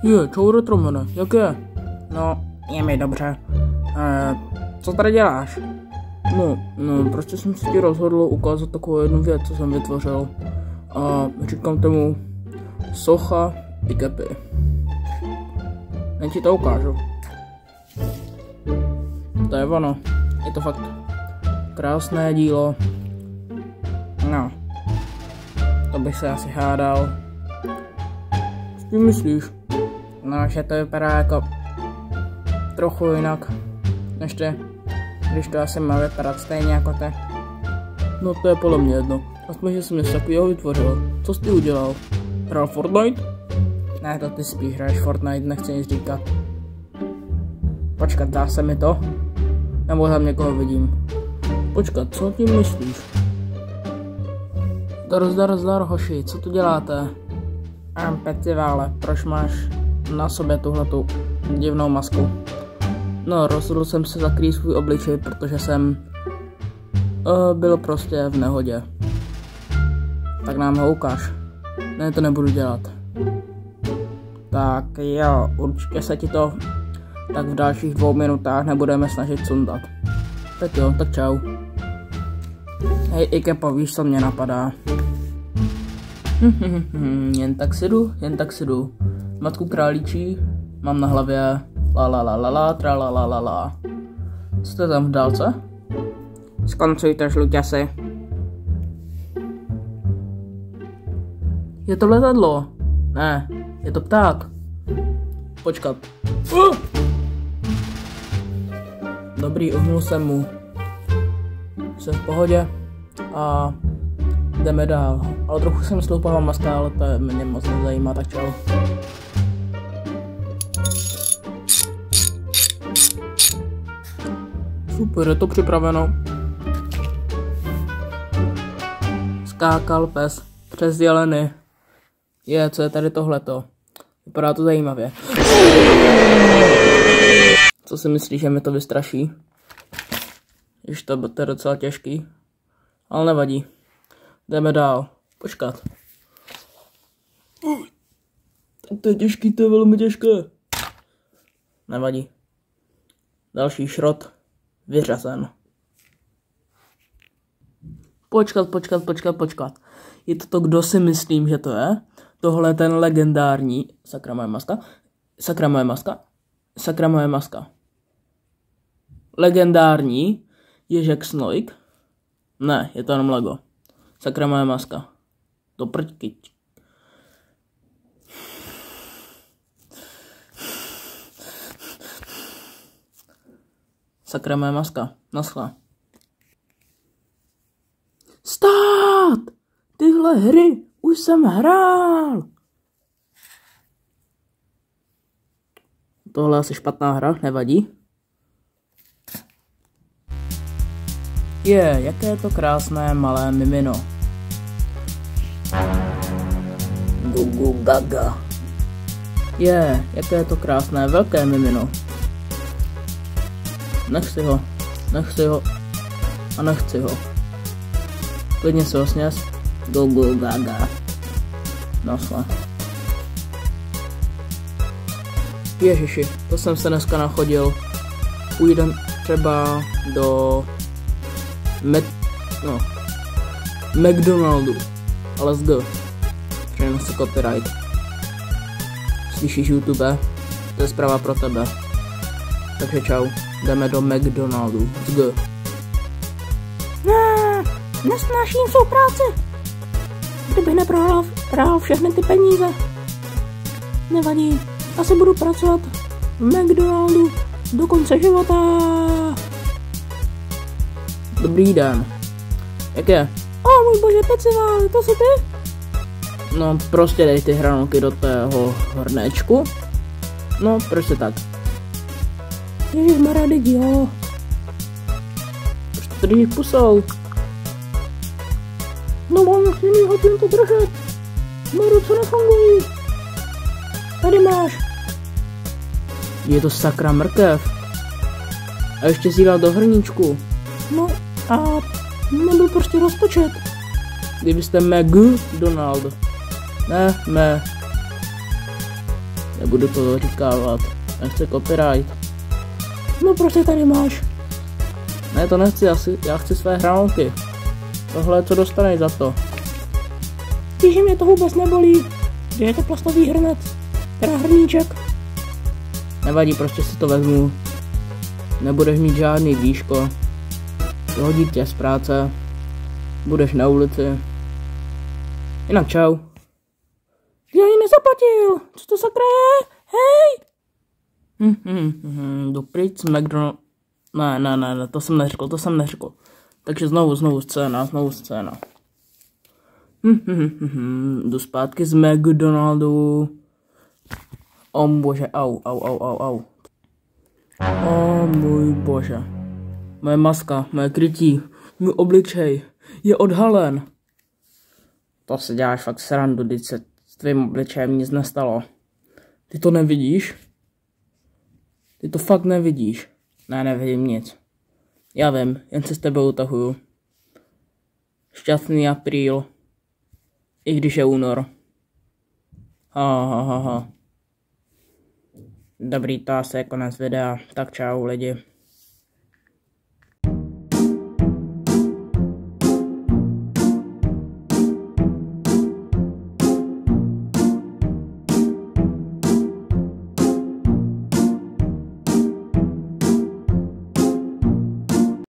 Čau Retromane, jak je? No, je mi dobře. Co tady děláš? No, prostě jsem si ti rozhodl ukázat takovou jednu věc, co jsem vytvořil. A říkám tomu socha i kepy. Jen ti to ukážu. To je ono. Je to fakt krásné dílo. No. To bych se asi hádal. Co ty myslíš? No, že to vypadá jako trochu jinak než ty, když to asi má vypadat stejně jako ty. No to je podle mě jedno. Aspoň, že jsem něco takového vytvořil. Co jsi ty udělal? Hrál Fortnite? Ne, to ty spíš hraješ Fortnite, nechci nic říkat. Počkat, dá se mi to? Nebo tam někoho vidím. Počkat, co tím myslíš? Zdar, hoši, co tu děláte? Peti vále, proč máš na sobě tuhletu divnou masku? No, rozhodl jsem se zakrýt svůj obličej, protože jsem byl prostě v nehodě. Tak nám ho ukáž. Ne, to nebudu dělat. Tak jo, určitě se ti to tak v dalších 2 minutách nebudeme snažit sundat. Tak jo, tak čau. Hej, Ikepo, víš, co mě napadá? Jen tak si jdu. Matku králíčí mám na hlavě la tralalalala. Jste tam v dálce? Skoncujte, žluťasy. Je to letadlo? Ne, je to pták. Počkat. Dobrý, uhnul jsem mu. Jsem v pohodě a jdeme dál. Ale trochu jsem sloupala maska, ale to mě moc nezajímá, tak čau. Super, je to připraveno. Skákal pes přes jeleny. Co je tady tohleto? Vypadá to zajímavě. Co si myslíš, že mi to vystraší? Když to je docela těžký. Ale nevadí. Jdeme dál. Počkat. Tak to je těžký, to je velmi těžké. Nevadí. Další šrot. Vyřazen. Počkat. Je to, kdo si myslím, že to je? Tohle je ten legendární... Sakra moje maska. Legendární Ježek Snojk. Ne, je to jenom Lego. Sakra moje maska. To prďky. Sakra moje maska. Naschle. Stát! Tyhle hry už jsem hrál. Tohle je asi špatná hra, nevadí. Jaké je to krásné malé mimino. Gugu gaga. Jaké je to krásné velké mimino. Nechci ho. Klidně se ho sněz. Gugu gaga. Naschle. Ježiši, to jsem se dneska nachodil. Půjdem třeba do McDonaldu. Ale z G. Přejeme si copyright. Slyšíš YouTube? To je zpráva pro tebe. Takže čau. Jdeme do McDonaldu. Z G. Nesnáším svou práci. Kdybych neprohrál všechny ty peníze. Nevadí. Asi budu pracovat v McDonaldu do konce života. Dobrý den. Jak je? Můj bože, pecivále, to jsi ty? No, prostě dej ty hranolky do tého hrnečku. No, prostě tak. Ježišmarja, teď jo. Proč to držíš pusou? No, mám chvíli hodin to držet. Moje ruce nefungují. Tady máš. Je to sakra mrkev. A ještě si dal do hrníčku. No a nebyl prostě rozpočet. Kdybyste McDonald. Ne. Nebudu to říkávat. Nechci copyright. No prostě tady máš. Ne, to nechci, já chci své hranolky. Tohle, co dostaneš za to. Víš, že mě to vůbec nebolí. Že je to plastový hrnec. Teda hrníček. Nevadí, prostě si to vezmu. Nebudeš mít žádný výško. Vyhodí tě z práce. Budeš na ulici. Jinak čau. Já ji nezaplatil. Co to sakra je? Hej! Jdu pryč z McDonald's. Ne, to jsem neřekl. Takže znovu scéna. Jdu zpátky z McDonaldu. O bože, au. O můj bože. Moje maska, moje krytí, můj obličej je odhalen. To si děláš fakt srandu, když se s tvým obličejem nic nestalo. Ty to nevidíš? Ty to fakt nevidíš? Ne, nevidím nic. Já vím, jen se s tebou utahuju. Šťastný apríl. I když je únor. Ha. Dobrý, to asi je konec videa. Tak čau lidi.